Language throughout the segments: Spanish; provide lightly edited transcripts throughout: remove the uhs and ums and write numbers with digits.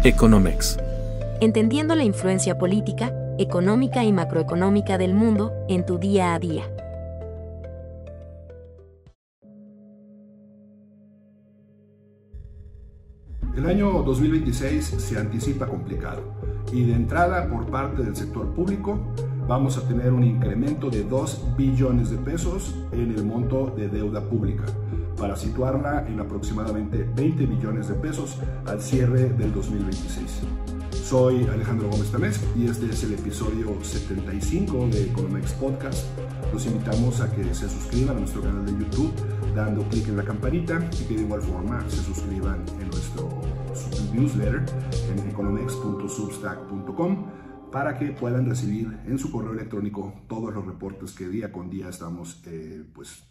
Economex. Entendiendo la influencia política, económica y macroeconómica del mundo en tu día a día. El año 2026 se anticipa complicado y de entrada por parte del sector público vamos a tener un incremento de 2 billones de pesos en el monto de deuda pública para situarla en aproximadamente 20 billones de pesos al cierre del 2026. Soy Alejandro Gómez Tamés y este es el episodio 75 de Economex Podcast. Los invitamos a que se suscriban a nuestro canal de YouTube dando clic en la campanita y que de igual forma se suscriban en nuestro newsletter en economex.substack.com para que puedan recibir en su correo electrónico todos los reportes que día con día estamos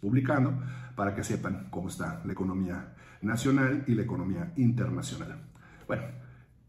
publicando para que sepan cómo está la economía nacional y la economía internacional. Bueno,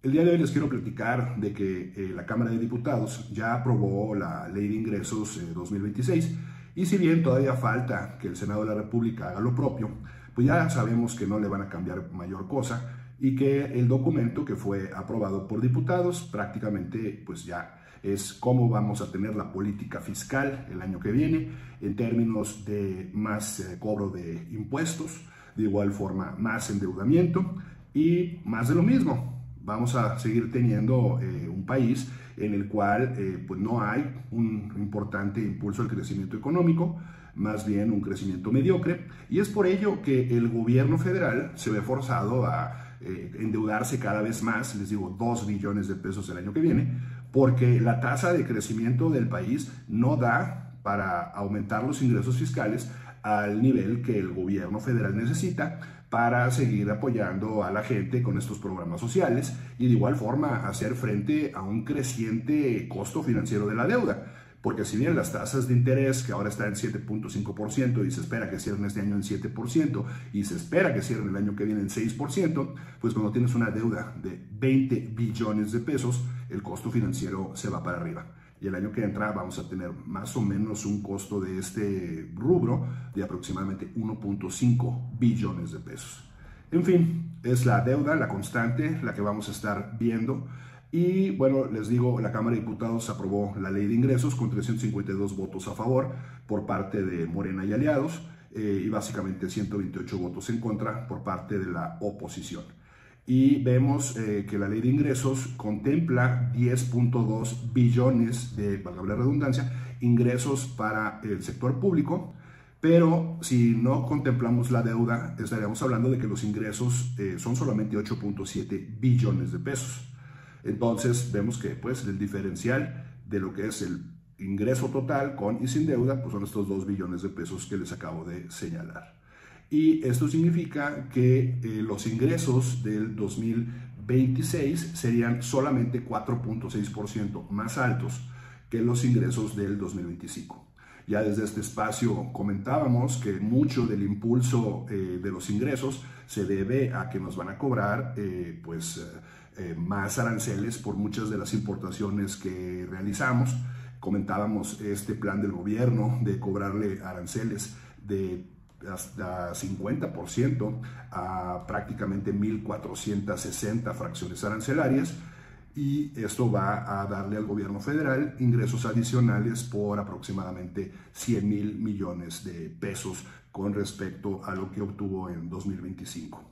el día de hoy les quiero platicar de que la Cámara de Diputados ya aprobó la Ley de Ingresos 2026 y si bien todavía falta que el Senado de la República haga lo propio, pues ya sabemos que no le van a cambiar mayor cosa y que el documento que fue aprobado por diputados prácticamente pues ya es cómo vamos a tener la política fiscal el año que viene en términos de más cobro de impuestos, de igual forma más endeudamiento y más de lo mismo. Vamos a seguir teniendo un país en el cual pues no hay un importante impulso al crecimiento económico, más bien un crecimiento mediocre, y es por ello que el gobierno federal se ve forzado a endeudarse cada vez más, les digo 2 billones de pesos el año que viene, porque la tasa de crecimiento del país no da para aumentar los ingresos fiscales al nivel que el gobierno federal necesita para seguir apoyando a la gente con estos programas sociales y de igual forma hacer frente a un creciente costo financiero de la deuda. Porque si bien las tasas de interés, que ahora están en 7.5% y se espera que cierren este año en 7% y se espera que cierren el año que viene en 6%, pues cuando tienes una deuda de 20 billones de pesos, el costo financiero se va para arriba. Y el año que entra vamos a tener más o menos un costo de este rubro de aproximadamente 1.5 billones de pesos. En fin, es la deuda, la constante, la que vamos a estar viendo. Y bueno, les digo, la Cámara de Diputados aprobó la Ley de Ingresos con 352 votos a favor por parte de Morena y aliados y básicamente 128 votos en contra por parte de la oposición. Y vemos que la Ley de Ingresos contempla 10.2 billones de, valga la redundancia, ingresos para el sector público, pero si no contemplamos la deuda, estaríamos hablando de que los ingresos son solamente 8.7 billones de pesos. Entonces vemos que pues el diferencial de lo que es el ingreso total con y sin deuda pues son estos 2 billones de pesos que les acabo de señalar. Y esto significa que los ingresos del 2026 serían solamente 4.6% más altos que los ingresos del 2025. Ya desde este espacio comentábamos que mucho del impulso de los ingresos se debe a que nos van a cobrar más aranceles por muchas de las importaciones que realizamos. Comentábamos este plan del gobierno de cobrarle aranceles de hasta 50% a prácticamente 1.460 fracciones arancelarias, y esto va a darle al gobierno federal ingresos adicionales por aproximadamente 100.000 millones de pesos con respecto a lo que obtuvo en 2025.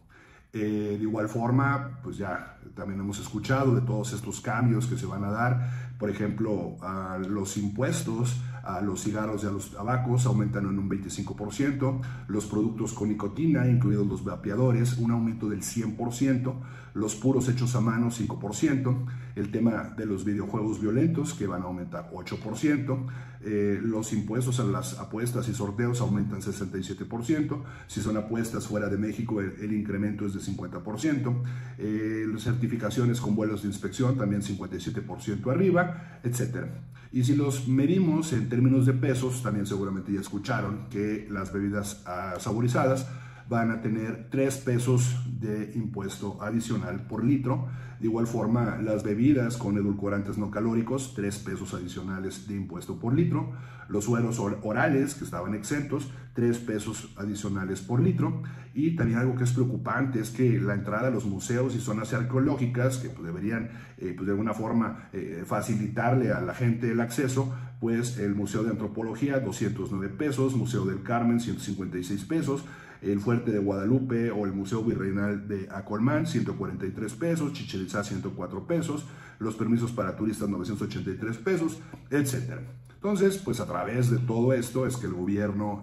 De igual forma, pues ya también hemos escuchado de todos estos cambios que se van a dar. Por ejemplo, a los impuestos a los cigarros y a los tabacos aumentan en un 25%, los productos con nicotina, incluidos los vapeadores, un aumento del 100%, los puros hechos a mano 5%, el tema de los videojuegos violentos que van a aumentar 8%, los impuestos a las apuestas y sorteos aumentan 67%, si son apuestas fuera de México el incremento es de 50%, las certificaciones con vuelos de inspección también 57% arriba, etc. Y si los medimos en términos de pesos, también seguramente ya escucharon que las bebidas saborizadas van a tener 3 pesos de impuesto adicional por litro. De igual forma, las bebidas con edulcorantes no calóricos, 3 pesos adicionales de impuesto por litro. Los sueros orales, que estaban exentos, 3 pesos adicionales por litro. Y también algo que es preocupante es que la entrada a los museos y zonas arqueológicas, que pues, deberían de alguna forma facilitarle a la gente el acceso, pues el Museo de Antropología, 209 pesos, Museo del Carmen, 156 pesos, el Fuerte de Guadalupe o el Museo Virreinal de Acolmán, 143 pesos, Chichén Itzá, 104 pesos, los permisos para turistas, 983 pesos, etc. Entonces, pues a través de todo esto es que el gobierno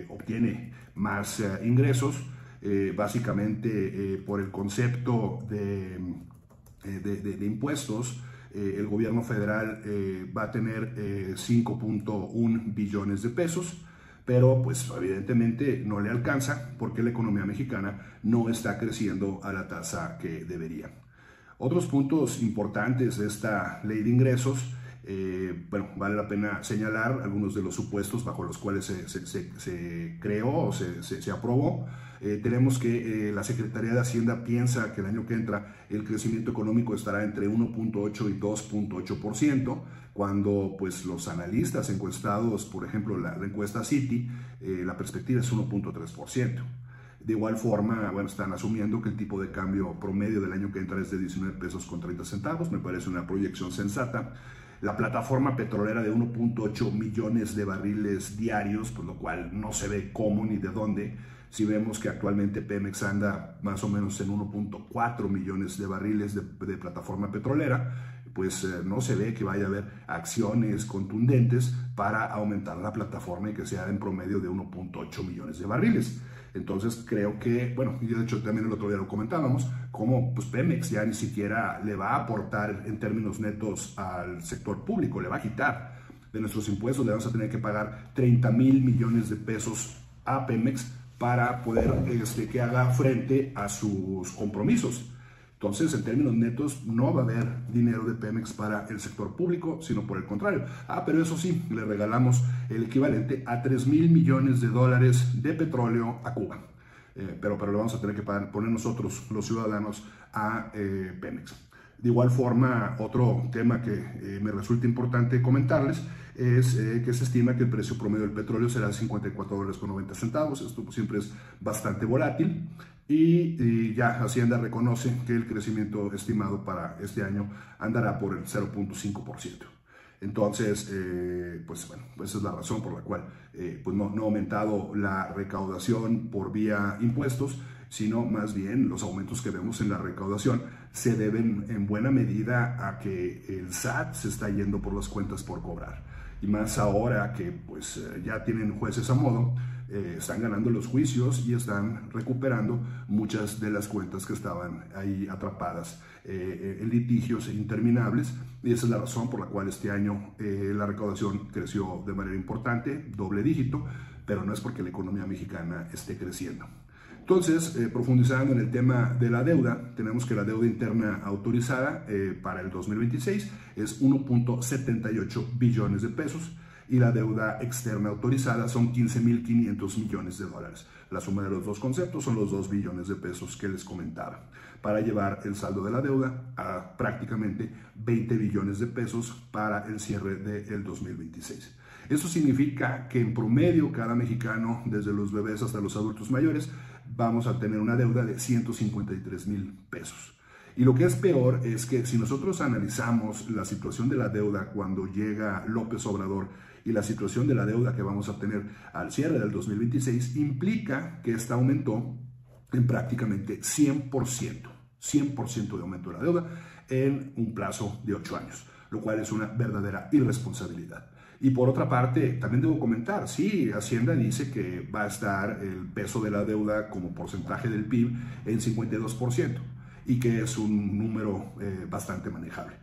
obtiene más ingresos, básicamente por el concepto de impuestos. El gobierno federal va a tener 5.1 billones de pesos, pero pues evidentemente no le alcanza porque la economía mexicana no está creciendo a la tasa que debería. Otros puntos importantes de esta ley de ingresos, bueno, vale la pena señalar algunos de los supuestos bajo los cuales se creó o se aprobó. Tenemos que la Secretaría de Hacienda piensa que el año que entra el crecimiento económico estará entre 1.8 y 2.8%, cuando pues los analistas encuestados, por ejemplo la encuesta Citi, la perspectiva es 1.3%. De igual forma, bueno, están asumiendo que el tipo de cambio promedio del año que entra es de 19 pesos con 30 centavos, me parece una proyección sensata. La plataforma petrolera de 1.8 millones de barriles diarios, por lo cual no se ve cómo ni de dónde. Si vemos que actualmente Pemex anda más o menos en 1.4 millones de barriles de plataforma petrolera, pues no se ve que vaya a haber acciones contundentes para aumentar la plataforma y que sea en promedio de 1.8 millones de barriles. Entonces creo que, bueno, y de hecho también el otro día lo comentábamos, como pues Pemex ya ni siquiera le va a aportar en términos netos al sector público, le va a quitar de nuestros impuestos, le vamos a tener que pagar 30,000 millones de pesos a Pemex para poder que haga frente a sus compromisos. Entonces, en términos netos, no va a haber dinero de Pemex para el sector público, sino por el contrario. Pero eso sí, le regalamos el equivalente a 3,000 millones de dólares de petróleo a Cuba. Pero le vamos a tener que poner nosotros, los ciudadanos, a Pemex. De igual forma, otro tema que me resulta importante comentarles es que se estima que el precio promedio del petróleo será de $54.90. Esto pues, siempre es bastante volátil y ya Hacienda reconoce que el crecimiento estimado para este año andará por el 0.5%. Entonces, pues bueno, esa es la razón por la cual pues no ha aumentado la recaudación por vía impuestos, sino más bien los aumentos que vemos en la recaudación se deben en buena medida a que el SAT se está yendo por las cuentas por cobrar. Y más ahora que pues ya tienen jueces a modo, están ganando los juicios y están recuperando muchas de las cuentas que estaban ahí atrapadas en litigios interminables. Y esa es la razón por la cual este año la recaudación creció de manera importante, doble dígito, pero no es porque la economía mexicana esté creciendo. Entonces, profundizando en el tema de la deuda, tenemos que la deuda interna autorizada para el 2026 es 1.78 billones de pesos y la deuda externa autorizada son 15.500 millones de dólares. La suma de los dos conceptos son los 2 billones de pesos que les comentaba, para llevar el saldo de la deuda a prácticamente 20 billones de pesos para el cierre del 2026. Eso significa que en promedio cada mexicano, desde los bebés hasta los adultos mayores, vamos a tener una deuda de 153,000 pesos. Y lo que es peor es que si nosotros analizamos la situación de la deuda cuando llega López Obrador y la situación de la deuda que vamos a tener al cierre del 2026, implica que esta aumentó en prácticamente 100% de aumento de la deuda en un plazo de 8 años, lo cual es una verdadera irresponsabilidad. Y por otra parte, también debo comentar, sí, Hacienda dice que va a estar el peso de la deuda como porcentaje del PIB en 52% y que es un número bastante manejable.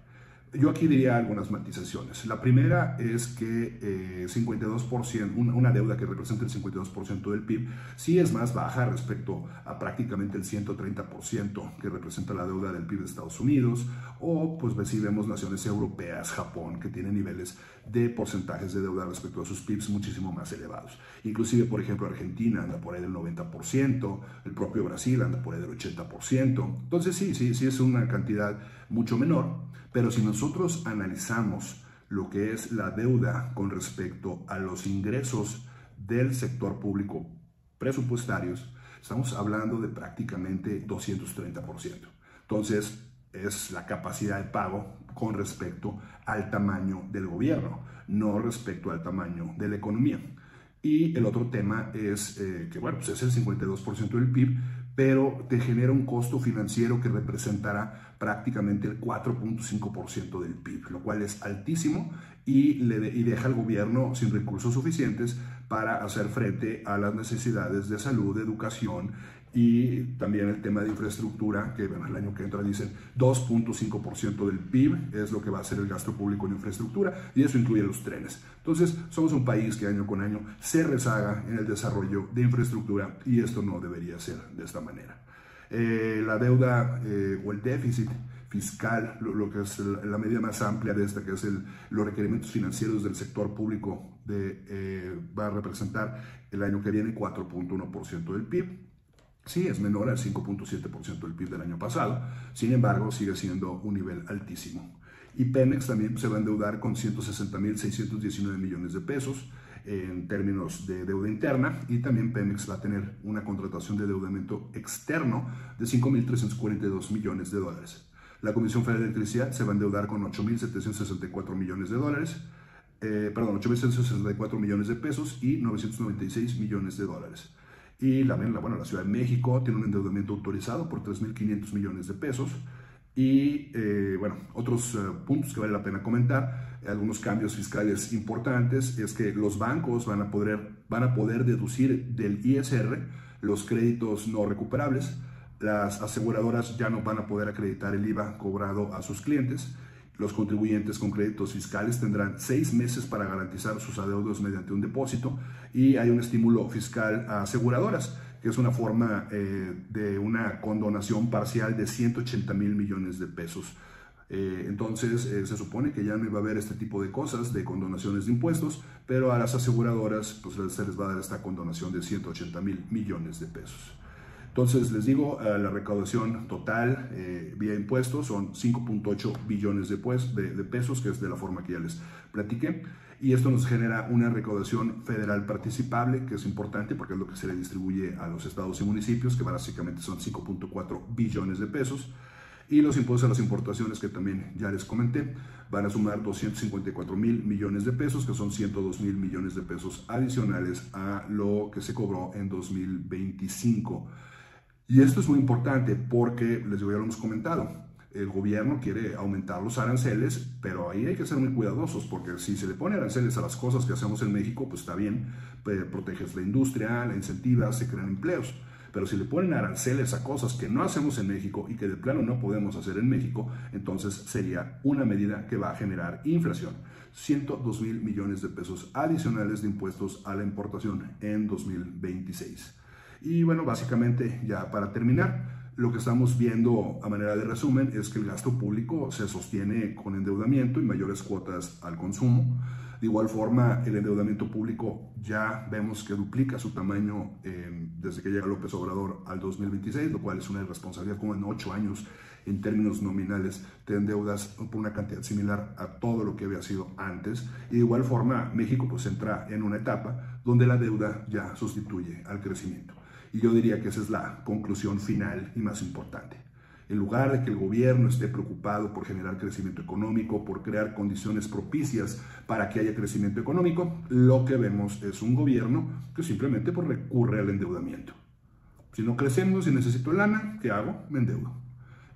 Yo aquí diría algunas matizaciones. La primera es que 52%, una deuda que representa el 52% del PIB, sí es más baja respecto a prácticamente el 130% que representa la deuda del PIB de Estados Unidos, o pues si vemos naciones europeas, Japón, que tienen niveles de porcentajes de deuda respecto a sus PIBs muchísimo más elevados. Inclusive, por ejemplo, Argentina anda por ahí del 90%, el propio Brasil anda por ahí del 80%. Entonces sí es una cantidad mucho menor. Pero si nosotros analizamos lo que es la deuda con respecto a los ingresos del sector público presupuestarios, estamos hablando de prácticamente 230%. Entonces, es la capacidad de pago con respecto al tamaño del gobierno, no respecto al tamaño de la economía. Y el otro tema es que, bueno, pues es el 52% del PIB, pero te genera un costo financiero que representará prácticamente el 4.5% del PIB, lo cual es altísimo y deja al gobierno sin recursos suficientes para hacer frente a las necesidades de salud, de educación y también el tema de infraestructura, que bueno, el año que entra dicen 2.5% del PIB es lo que va a ser el gasto público en infraestructura, y eso incluye los trenes. Entonces, somos un país que año con año se rezaga en el desarrollo de infraestructura, y esto no debería ser de esta manera. La deuda o el déficit fiscal, lo que es la medida más amplia de esta, que es los requerimientos financieros del sector público, va a representar el año que viene 4.1% del PIB. Sí, es menor al 5.7% del PIB del año pasado, sin embargo sigue siendo un nivel altísimo. Y Pemex también se va a endeudar con 160.619 millones de pesos en términos de deuda interna, y también Pemex va a tener una contratación de endeudamiento externo de 5.342 millones de dólares. La Comisión Federal de Electricidad se va a endeudar con 8.764 millones de dólares, 8.764 millones de pesos y 996 millones de dólares. Y la Ciudad de México tiene un endeudamiento autorizado por 3.500 millones de pesos. Y otros puntos que vale la pena comentar, algunos cambios fiscales importantes, es que los bancos van a poder deducir del ISR los créditos no recuperables. Las aseguradoras ya no van a poder acreditar el IVA cobrado a sus clientes. Los contribuyentes con créditos fiscales tendrán 6 meses para garantizar sus adeudos mediante un depósito, y hay un estímulo fiscal a aseguradoras, que es una forma de una condonación parcial de 180.000 millones de pesos. Entonces se supone que ya no iba a haber este tipo de cosas, de condonaciones de impuestos, pero a las aseguradoras pues se les va a dar esta condonación de 180.000 millones de pesos. Entonces, les digo, la recaudación total vía impuestos son 5.8 billones de pesos, que es de la forma que ya les platiqué. Y esto nos genera una recaudación federal participable, que es importante porque es lo que se le distribuye a los estados y municipios, que básicamente son 5.4 billones de pesos. Y los impuestos a las importaciones, que también ya les comenté, van a sumar 254.000 millones de pesos, que son 102.000 millones de pesos adicionales a lo que se cobró en 2025. Y esto es muy importante porque, les digo, ya lo hemos comentado, el gobierno quiere aumentar los aranceles, pero ahí hay que ser muy cuidadosos, porque si se le pone aranceles a las cosas que hacemos en México, pues está bien, proteges la industria, la incentivas, se crean empleos. Pero si le ponen aranceles a cosas que no hacemos en México y que de plano no podemos hacer en México, entonces sería una medida que va a generar inflación. 102.000 millones de pesos adicionales de impuestos a la importación en 2026. Y bueno, básicamente ya para terminar, lo que estamos viendo a manera de resumen es que el gasto público se sostiene con endeudamiento y mayores cuotas al consumo. De igual forma, el endeudamiento público ya vemos que duplica su tamaño desde que llega López Obrador al 2026, lo cual es una irresponsabilidad. Como en 8 años, en términos nominales, te endeudas por una cantidad similar a todo lo que había sido antes. Y de igual forma, México pues entra en una etapa donde la deuda ya sustituye al crecimiento. Y yo diría que esa es la conclusión final y más importante. En lugar de que el gobierno esté preocupado por generar crecimiento económico, por crear condiciones propicias para que haya crecimiento económico, lo que vemos es un gobierno que simplemente pues recurre al endeudamiento. Si no crecemos y necesito lana, ¿qué hago? Me endeudo.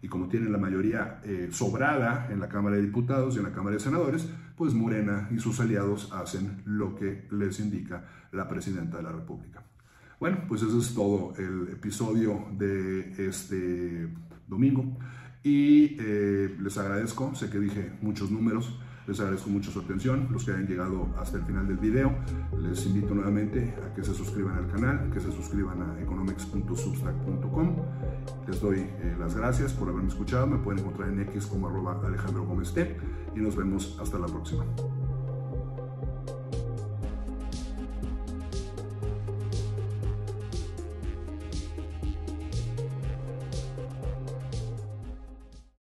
Y como tienen la mayoría sobrada en la Cámara de Diputados y en la Cámara de Senadores, pues Morena y sus aliados hacen lo que les indica la Presidenta de la República. Bueno, pues eso es todo el episodio de este domingo. y les agradezco, sé que dije muchos números, les agradezco mucho su atención, los que hayan llegado hasta el final del video. Les invito nuevamente a que se suscriban al canal, que se suscriban a economics.substack.com. Les doy las gracias por haberme escuchado. Me pueden encontrar en X como @AlejandroGomezT y nos vemos hasta la próxima.